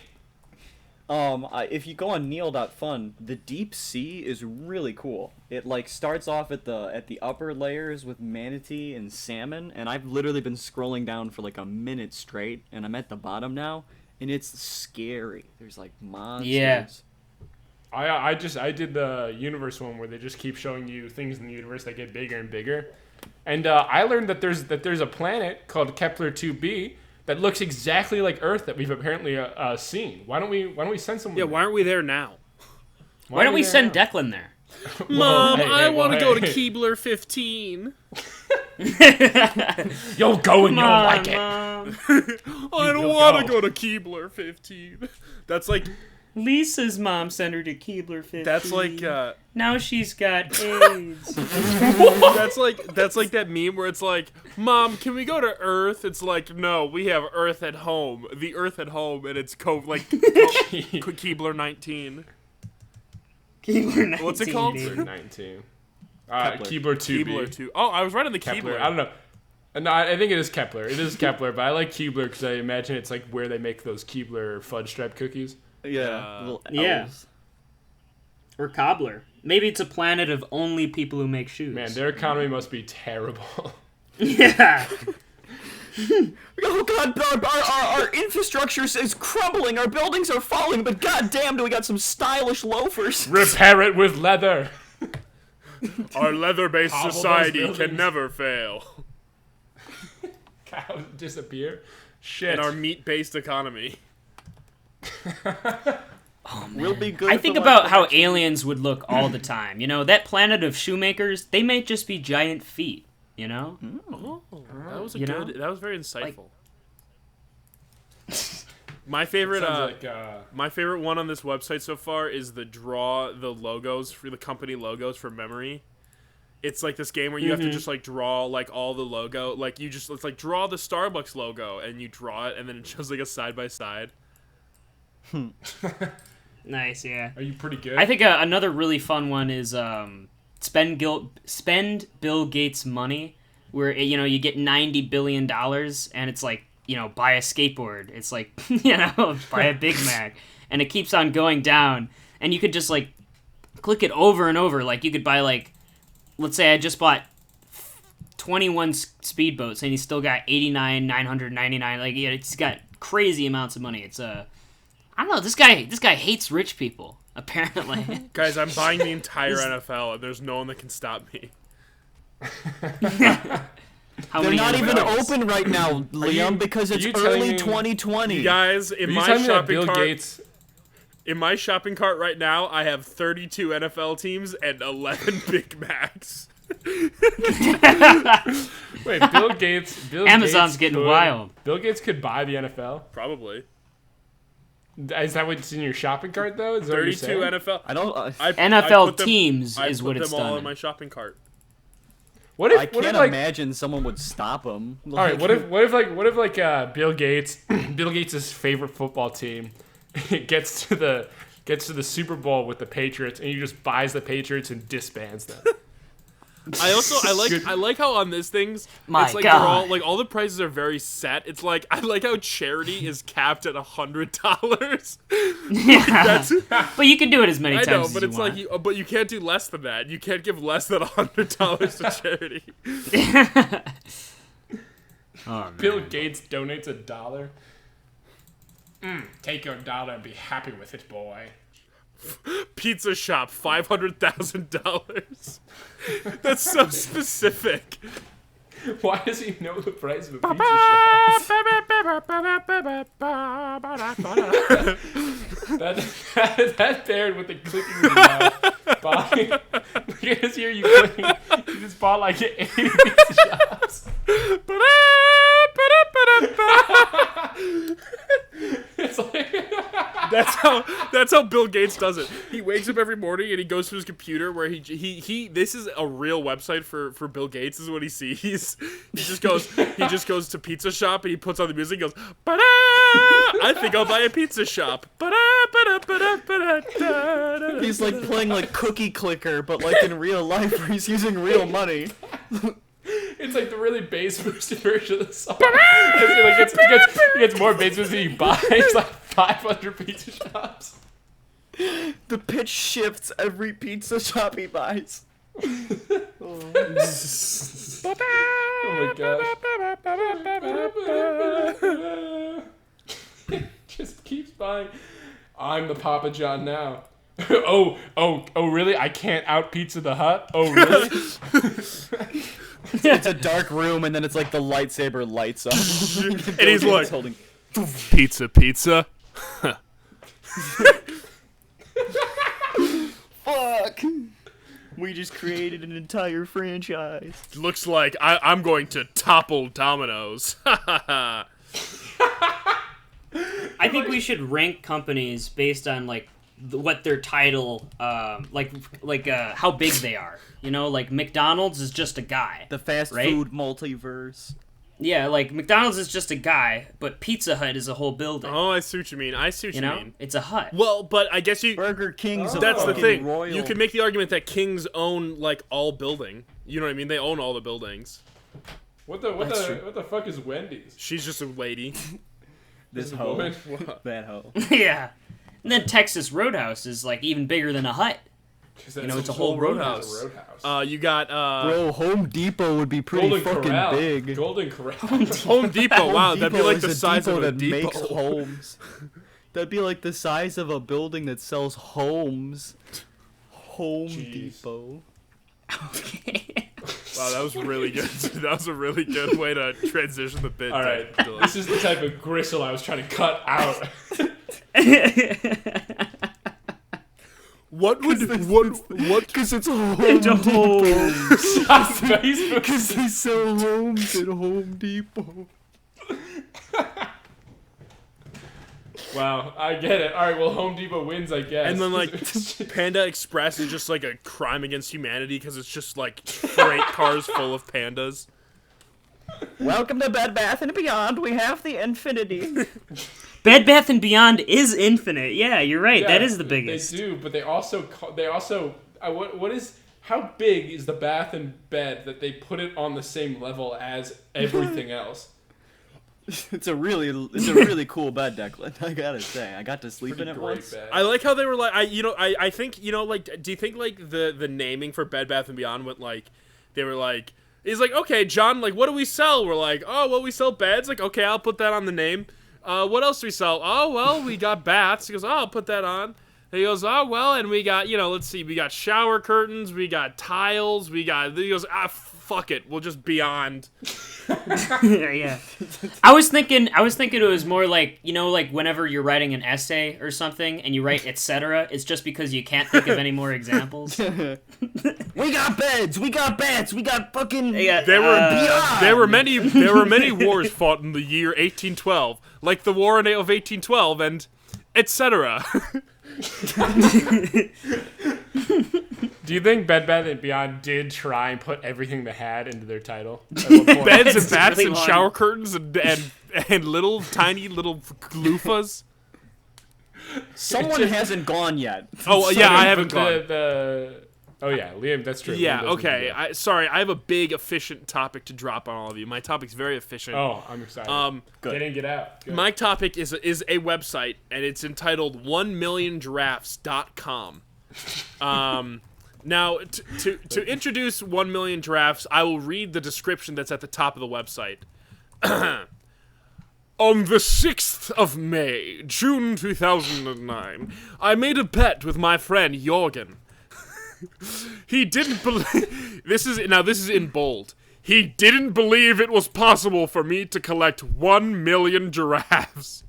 If you go on Neil.fun, the deep sea is really cool. It starts off at the upper layers with manatee and salmon, and I've literally been scrolling down for like a minute straight, and I'm at the bottom now, and it's scary. There's monsters. Yeah. I did the universe one where they just keep showing you things in the universe that get bigger and bigger, and I learned that there's a planet called Kepler 2b that looks exactly like Earth that we've apparently seen. Why don't we send someone? Yeah, why aren't we there now? Why don't we send Declan there? Mom, I want to go to Keebler 15. You'll go and you'll like it. Mom. I don't want to go to Keebler 15. That's like Lisa's mom sent her to Keebler 15. That's like now she's got AIDS. that's like that meme where it's like, Mom, can we go to Earth? It's like, no, we have Earth at home. The Earth at home, and it's Keebler 19. Keebler 19. What's it called? Keebler 19. Keebler 2b. Keebler 2. Oh, I was right on the Kepler. Keebler. I don't know. No, I think it is Kepler. It is Kepler, but I like Keebler because I imagine it's like where they make those Keebler fudge stripe cookies. Yeah. Little Yeah. elves. Or Cobbler. Maybe it's a planet of only people who make shoes. Man, their economy must be terrible. Yeah. Oh god, our infrastructure is crumbling. Our buildings are falling, but goddamn, do we got some stylish loafers? Repair it with leather. Our leather-based Hobble those society buildings. can never fail. Cows disappear. Shit. And our meat-based economy. Oh, man. We'll be good. I think for about how production. aliens would look all the time. That planet of shoemakers, they might just be giant feet, Oh, that was that was very insightful. My favorite my favorite one on this website so far is draw the logos for the company logos for memory. It's like this game where you have to just draw all the logo, it's like draw the Starbucks logo and you draw it and then it shows a side by side. Nice, yeah. Are you pretty good? I think another really fun one is spend Bill Gates' money, where you get $90 billion and it's like, buy a skateboard. It's like, buy a Big Mac, and it keeps on going down, and you could just click it over and over. Like you could buy let's say I just bought 21 speedboats and he's still got 89,999. It's got crazy amounts of money. It's I don't know. This guy hates rich people, apparently. Guys, I'm buying the entire NFL, and there's no one that can stop me. They're not even open right now, Liam, because it's early 2020. You guys, in my shopping cart right now, I have 32 NFL teams and 11 Big Macs. Wait, Bill Gates. Amazon's getting wild. Bill Gates could buy the NFL. Probably. Is that what's in your shopping cart, though? Is that 32 NFL. I don't. NFL teams is what it's done. I put them all in done. my shopping cart. I can't imagine someone would stop him. All right, what if Bill Gates, Bill Gates' favorite football team, gets to the Super Bowl with the Patriots, and he just buys the Patriots and disbands them. I like how on this things My it's like God. they're all the prices are very set. It's like I like how charity is capped at $100. Yeah. But you can do it as many I times know, as but you it's want. like but you can't do less than that. You can't give less than $100 to charity. Oh, man. Bill Gates donates $1. Take your dollar and be happy with it, boy. Pizza shop, $500,000. That's so specific. Why does he know the price of a pizza shop? that paired with the clicking of the buying. Look at this here, you clicking. You just bought like 80 pizza shops. It's like that's how Bill Gates does it. He wakes up every morning and he goes to his computer where he this is a real website for Bill Gates. This is what he sees. He just goes to pizza shop and he puts on the music and goes, ba-da! I think I'll buy a pizza shop. Ba-da-ba-da-ba-da-ba-da. He's like playing like Cookie Clicker, but like in real life where he's using real money. It's like the really bass boosted version of the song. It gets more bass boosted than he buys, like 500 pizza shops. The pitch shifts every pizza shop he buys. Oh my gosh. Just keeps buying. I'm the Papa John now. Oh, really? I can't out Pizza the Hut? Oh, really? It's a dark room, and then it's like the lightsaber lights up. And he's like, holding... pizza. Fuck! We just created an entire franchise. Looks like I'm going to topple Domino's. I think we should rank companies based on like what their title, like how big they are. You know, like McDonald's is just a guy. The fast food multiverse. Yeah, like McDonald's is just a guy, but Pizza Hut is a whole building. Oh, I see what you mean. You mean. It's a hut. Well, but I guess Burger King's that's the thing. Royal. You can make the argument that Kings own like all building. You know what I mean? They own all the buildings. What the fuck is Wendy's? She's just a lady. This hoe. That hoe. Yeah. And then Texas Roadhouse is like even bigger than a hut. You know, it's a whole roadhouse. You got Bro, Home Depot would be pretty big. Golden Corral. Home Depot. Wow, that'd be like the size of a that depot. makes homes. That'd be like the size of a building that sells homes. Home Depot. Okay. Wow, that was really good. That was a really good way to transition the bit. All right, this is the type of gristle I was trying to cut out. What? Because it's Home Depot. Because they sell homes at Home Depot. Wow, I get it. All right, well, Home Depot wins, I guess. And then, like, Panda Express is just, like, a crime against humanity because it's just, like, freight cars full of pandas. Welcome to Bed Bath & Beyond. We have the infinity. Bed Bath & Beyond is infinite. Yeah, you're right. Yeah, that is the biggest. They do, but they also how big is the bath and bed that they put it on the same level as everything else? It's a really cool bed, Declan. I gotta say, I got to sleep in it once. Bed. I like how they were like, I think, like, do you think like the naming for Bed Bath & Beyond went like, they were like, he's like, okay, John, like, what do we sell? We're like, oh, well, we sell beds. Like, okay, I'll put that on the name. What else do we sell? Oh, well, we got baths. He goes, oh, I'll put that on. And he goes, oh, well, and we got, let's see, we got shower curtains, we got tiles, he goes, fuck it, we'll just Beyond. Yeah. I was thinking it was more like, like whenever you're writing an essay or something and you write etc., it's just because you can't think of any more examples. We got beds, we got bats, we got fucking there were many wars fought in the year 1812, like the War of 1812 and etc. Do you think Bed Bath & Beyond did try and put everything they had into their title? Beds and bats really and long. shower curtains and little tiny little loofahs. Someone hasn't gone yet. Oh yeah, I haven't gone. Oh yeah, Liam, that's true. Yeah, Liam okay. I have a big efficient topic to drop on all of you. My topic's very efficient. Oh, I'm excited. Good. Get in, get out. Good. My topic is a website, and it's entitled 1milliongiraffes.com. Now, to introduce 1 Million Giraffes, I will read the description that's at the top of the website. On the 6th of May, June 2009, I made a bet with my friend Jorgen. He didn't believe... This is in bold. He didn't believe it was possible for me to collect 1 million giraffes.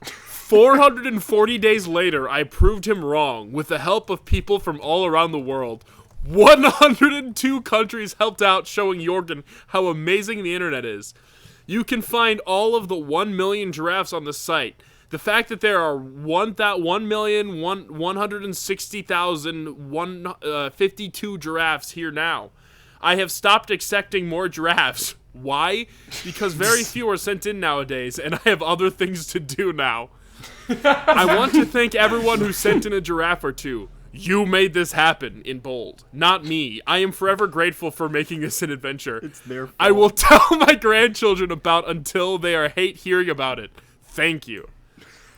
440 days later, I proved him wrong with the help of people from all around the world. 102 countries helped out, showing Jorgen how amazing the internet is. You can find all of the 1 million giraffes on the site. The fact that there are 1,160,152 giraffes here now. I have stopped accepting more giraffes. Why? Because very few are sent in nowadays, and I have other things to do now. I want to thank everyone who sent in a giraffe or two. You made this happen, in bold. Not me. I am forever grateful for making this an adventure. It's their fault. I will tell my grandchildren about until they hate hearing about it. Thank you.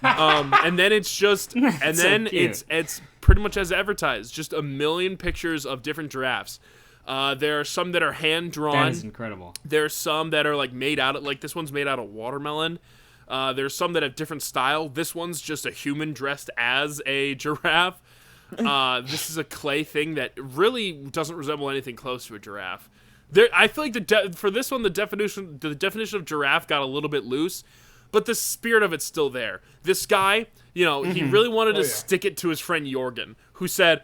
And then it's just, and then so it's pretty much as advertised. Just a million pictures of different giraffes. There are some that are hand drawn. That is incredible. There's some that are like made out of, like this one's made out of watermelon. There's some that have different style. This one's just a human dressed as a giraffe. This is a clay thing that really doesn't resemble anything close to a giraffe. I feel like for this one, the definition of giraffe got a little bit loose, but the spirit of it's still there. This guy, he really wanted to stick it to his friend Jorgen, who said,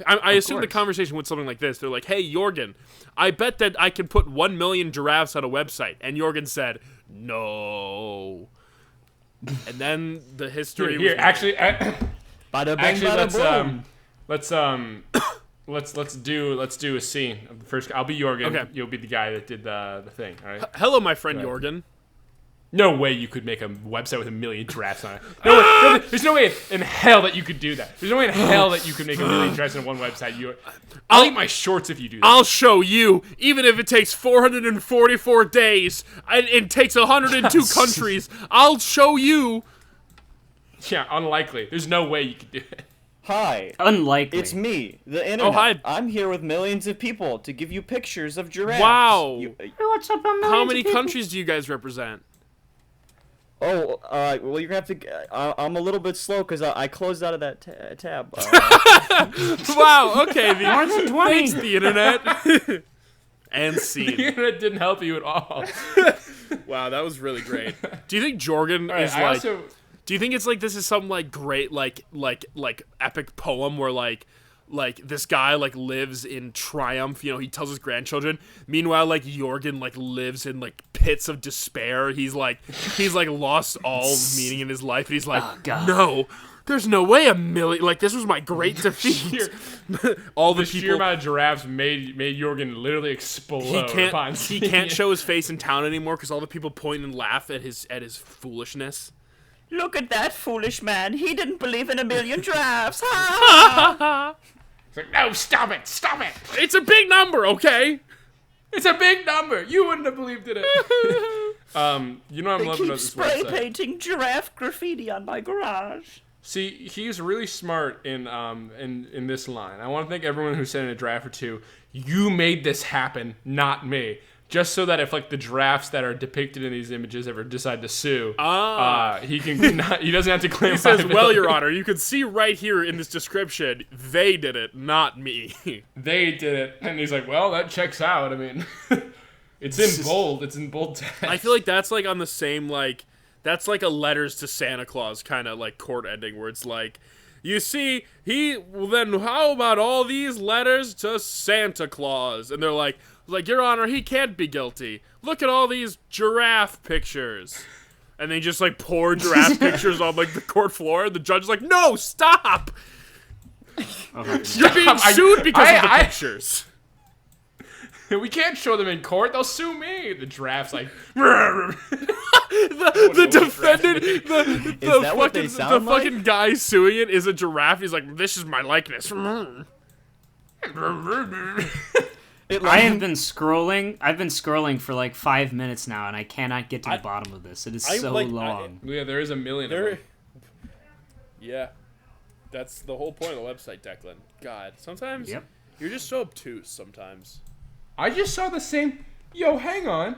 I assume the conversation went something like this. They're like, hey, Jorgen, I bet that I can put 1 million giraffes on a website. And Jorgen said, no. And then the history was actually, Bada bang, bada boom. let's do a scene of the first. I'll be Jorgen. Okay. You'll be the guy that did the thing. All right. Hello, my friend Jorgen. No way you could make a website with 1 million giraffes on it. No, there's no way in hell that you could do that. There's no way in hell that you could make 1 million giraffes on one website. I'll eat my shorts if you do that. I'll show you, even if it takes 444 days and it takes 102 countries. I'll show you. Yeah, unlikely. There's no way you could do it. Hi. Unlikely. It's me, the internet. Oh, hi. I'm here with millions of people to give you pictures of giraffes. Wow. What's up, How many countries do you guys represent? Well, you're gonna have to. I'm a little bit slow because I closed out of that tab. Wow. Okay. Thanks, the internet. And scene. The internet didn't help you at all. Wow, that was really great. Do you think Jorgen is like? Do you think it's like this is some like great like epic poem where like this guy like lives in triumph, he tells his grandchildren. Meanwhile, like Jorgen like lives in like pits of despair. He's like lost all meaning in his life, and he's like, oh, God. No, there's no way 1 million. Like this was my great defeat. All the people. Sheer amount of giraffes made Jorgen literally explode. He can't show his face in town anymore because all the people point and laugh at his foolishness. Look at that foolish man. He didn't believe in 1 million giraffes. It's like, no, stop it. It's a big number, okay? It's a big number. You wouldn't have believed in it. I'm loving Keep this spray website. painting giraffe graffiti on my garage. See, he's really smart in this line. I want to thank everyone who sent in a giraffe or two. You made this happen, not me. Just so that if like the giraffes that are depicted in these images ever decide to sue, he doesn't have to claim. He says, "Well, Your Honor, you can see right here in this description, they did it, not me." They did it, and he's like, "Well, that checks out. I mean, it's in bold. It's in bold text." I feel like that's like on the same like that's like a letters to Santa Claus kind of like court ending where it's like, you see, then how about all these letters to Santa Claus? And they're like, Your Honor, he can't be guilty. Look at all these giraffe pictures. And they just like pour giraffe pictures on like the court floor, and the judge is like, no, stop! You're being sued because of the pictures. We can't show them in court. They'll sue me. The giraffe's like, the defendant, the fucking guy suing it is a giraffe. He's like, this is my likeness. I have been scrolling. I've been scrolling for like 5 minutes now, and I cannot get to the bottom of this. It is so long. Yeah, there is 1 million of them. Yeah. That's the whole point of the website, Declan. God, sometimes you're just so obtuse sometimes. I just saw the same... Yo, hang on.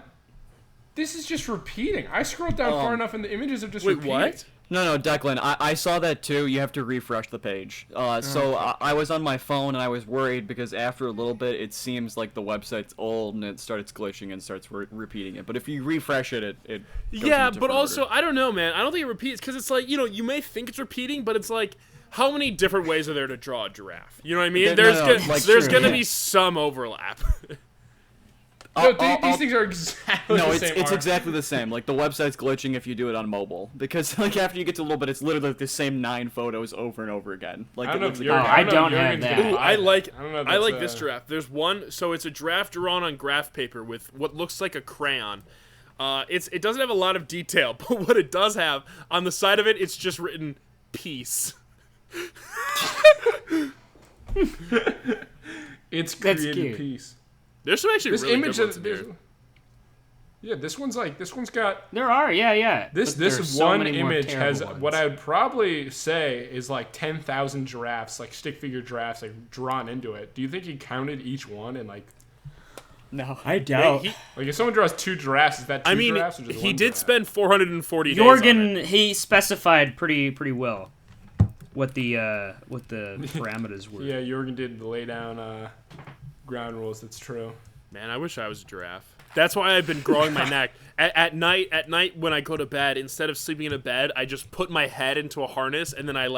This is just repeating. I scrolled down far enough and the images are just repeating. Wait, what? No, Declan, I saw that too. You have to refresh the page. I was on my phone and I was worried because after a little bit, it seems like the website's old and it starts glitching and starts repeating it. But if you refresh it, it goes yeah, in a but different also, order. I don't know, man. I don't think it repeats because it's like, you may think it's repeating, but it's like, how many different ways are there to draw a giraffe? You know what I mean? There's going to be some overlap. No, these things are exactly the same. It's exactly the same. Like, the website's glitching if you do it on mobile. Because, like, after you get to a little bit, it's literally the same 9 photos over and over again. Like, I don't know looks if like I don't have that. Ooh, I like I don't know this giraffe. There's one, so it's a giraffe drawn on graph paper with what looks like a crayon. It doesn't have a lot of detail, but what it does have, on the side of it, it's just written, peace. It's That's created cute. peace. There's some actually This really image good ones in here. yeah, this one's got There are, yeah. this But there's so one many more image has terrible what ones. I would probably say is like 10,000 giraffes, like stick figure giraffes, like drawn into it. Do you think he counted each one and like? No. I doubt. Like if someone draws 2 giraffes, is that 2 giraffes or just he one did giraffe? spend 440 days on it. Jorgen, he specified pretty well what the parameters were. Yeah, Jorgen did lay down ground rules. That's true. Man, I wish I was a giraffe. That's why I've been growing my neck. At night when I go to bed, instead of sleeping in a bed, I just put my head into a harness and then I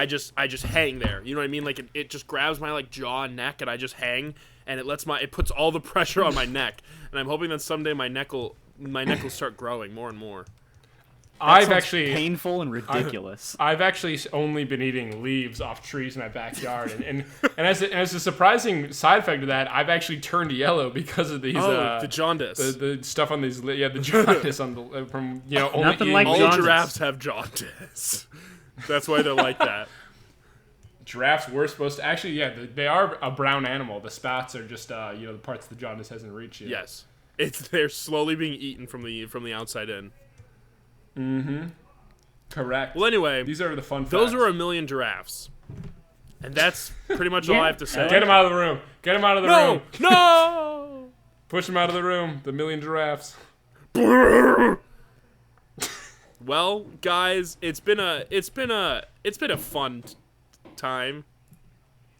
just hang there. You know what I mean? Like it just grabs my like jaw and neck and I just hang and it puts all the pressure on my neck. And I'm hoping that someday my neck will start growing more and more. I've actually painful and ridiculous. I've actually only been eating leaves off trees in my backyard, and as a surprising side effect of that, I've actually turned yellow because of these. The jaundice. The stuff on these, the jaundice on the from only Nothing eating like All jaundice. giraffes have jaundice. That's why they're like that. Giraffes were supposed to actually, they are a brown animal. The spots are just the parts the jaundice hasn't reached yet. Yes, they're slowly being eaten from the outside in. Mm-hmm. Correct. Well, anyway, these are the fun facts. those were 1 million giraffes, and that's pretty much all I have to say. Get them out of the room. Get them out of the room. No! Push them out of the room. The 1,000,000 giraffes. Well, guys, it's been a fun time.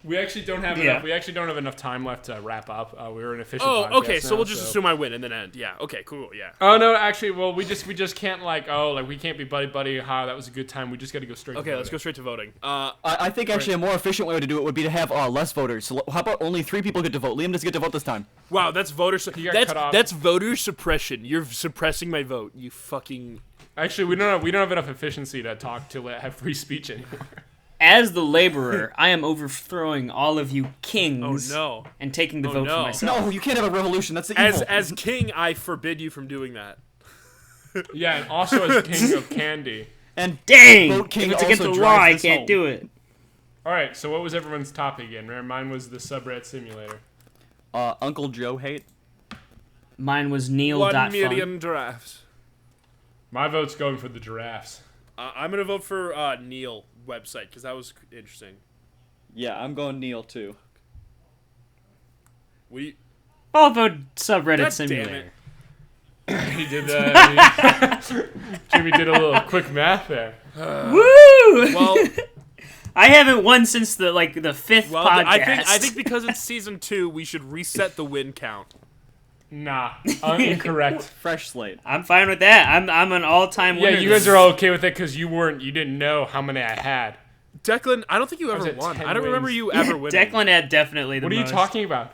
We actually don't have enough. We actually don't have enough time left to wrap up. We're an efficient. Oh, podcast okay. So now, we'll just assume I win and then end. Yeah. Okay. Cool. Yeah. Oh no, actually, well, we just can't we can't be buddy. That was a good time. We just got to go straight. Okay. to Let's go voting. straight to voting. I think actually a more efficient way to do it would be to have less voters. So how about only 3 people get to vote? Liam doesn't get to vote this time. Wow, that's voter. got cut off. That's voter suppression. You're suppressing my vote. You fucking. Actually, we don't have enough efficiency to talk to have free speech anymore. As the laborer, I am overthrowing all of you kings. Oh no. And taking the vote no. for myself. No, you can't have a revolution. That's the evil. As king, I forbid you from doing that. Yeah, and also as king of candy. And Dang! Vote King If it's against also the law, I drives this can't home. do it. All right, so what was everyone's topic again? Mine was the subreddit simulator. Uncle Joe hate. Mine was 1 Neil.fun. million giraffes. My vote's going for the giraffes. I'm gonna vote for Neil website because that was interesting. Yeah, I'm going Neil too. I'll vote subreddit God simulator. He did that. Jimmy did a little quick math there. Woo! Well, I haven't won since the 5th podcast. I think because it's season 2, we should reset the win count. Nah, incorrect. Fresh slate. I'm fine with that. I'm an all-time winner. Yeah, you guys are all okay with it because you didn't know how many I had. Declan, I don't think you was ever at won. 10 I don't remember wins. you ever winning. Declan had definitely the What are most. you talking about?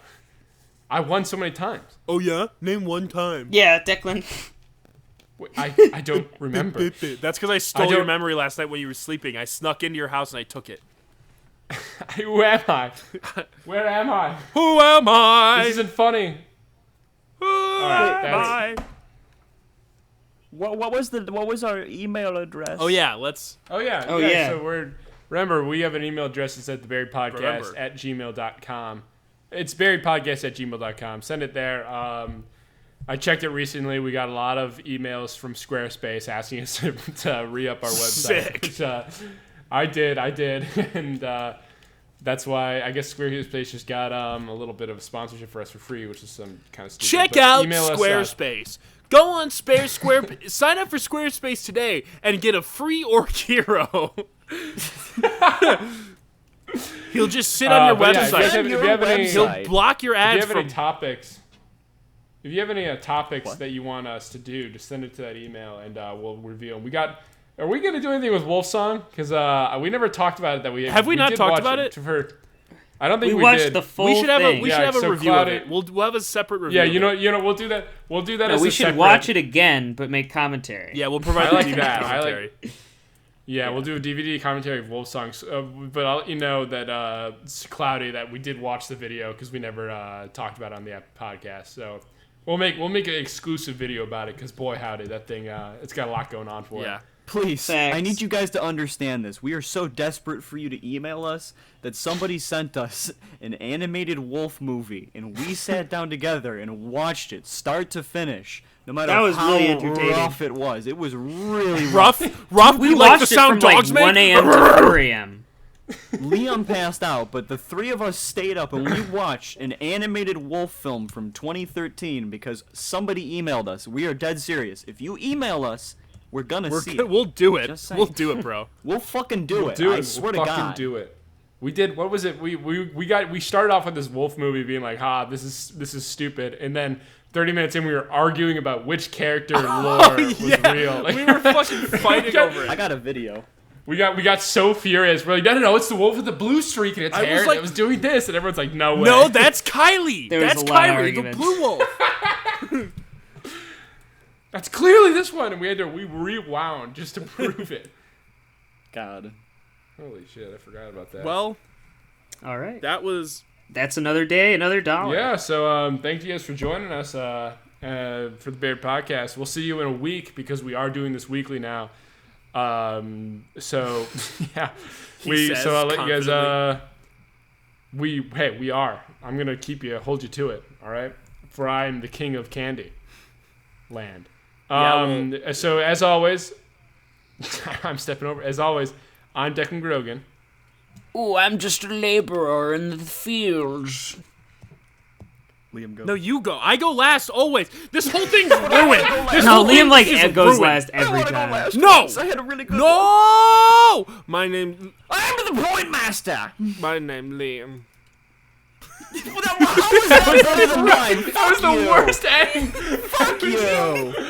I won so many times. Oh yeah, name one time. Yeah, Declan. Wait, I don't remember. That's because I stole I your don't- memory last night when you were sleeping. I snuck into your house and I took it. Who am I? Where am I? Who am I? This isn't funny. Who right, am I? What was our email address? Oh yeah, let's. Oh yeah. Oh, yeah. So we have an email address that's at Remember. theburiedpodcast@gmail.com. It's buriedpodcast@gmail.com. Send it there. I checked it recently. We got a lot of emails from Squarespace asking us to re-up our website. Sick. Which, I did, and that's why I guess Squarespace just got a little bit of a sponsorship for us for free, which is some kind of stupid. Check But out email us, Squarespace. Go on sign up for Squarespace today and get a free orc hero. He'll just sit on your website. He'll block your ads. If you have any topics, that you want us to do, just send it to that email and we'll review them. Are we going to do anything with Wolfsong? Because we never talked about it. Have we not talked about it? I don't think we watched did. the full thing. We should have a review of it. We'll have a separate review. Yeah, you know, we'll do that. We'll do that. No, we should watch it again, but make commentary. Yeah, we'll provide the DVD commentary. Yeah, we'll do a DVD commentary of Wolfsong. But I'll let you know that it's cloudy that we did watch the video because we never talked about it on the podcast. So we'll make an exclusive video about it because boy howdy, that thing it's got a lot going on for it. Please, Thanks. I need you guys to understand this. We are so desperate for you to email us that somebody sent us an animated wolf movie, and we sat down together and watched it start to finish. No matter how really entertaining. rough it was, it was really rough. We like watched the sound it from dogs like 1 make. a.m. to 4 a.m. Liam passed out, but the three of us stayed up and we watched an animated wolf film from 2013 because somebody emailed us. We are dead serious. If you email us, we're gonna see it. We'll do it. Just saying. We'll do it, bro. We'll fucking do it. Do I it. swear We'll to fucking God. do it. We did. What was it? We started off with this wolf movie being like, this is stupid, and then 30 minutes in, we were arguing about which character lore was real. Like, we were fucking fighting over it. I got a video. We got so furious. We're like, no, it's the wolf with the blue streak in its hair. like- It was doing this, and everyone's like, no way. No, that's Kylie. There was That's a lot of Kylie, the arguments. blue wolf. That's clearly this one, and we rewound just to prove it. God. Holy shit, I forgot about that. Well, All right. that's another day, another dollar. Yeah, so thank you guys for joining us for the Beard Podcast. We'll see you in a week because we are doing this weekly now. So yeah, so I'll let you guys. We are. I'm gonna hold you to it. All right, for I am the king of candy land. So as always, I'm stepping over. As always, I'm Declan Grogan. Ooh, I'm just a laborer in the fields. Liam, go. No, you go. I go last always. This whole thing's ruined. Liam goes ruined. last I every want to go time. last. No! once. I had a really good one. No! My name I'm the point master. Liam. How was that better than mine? That was the worst end. Fuck you.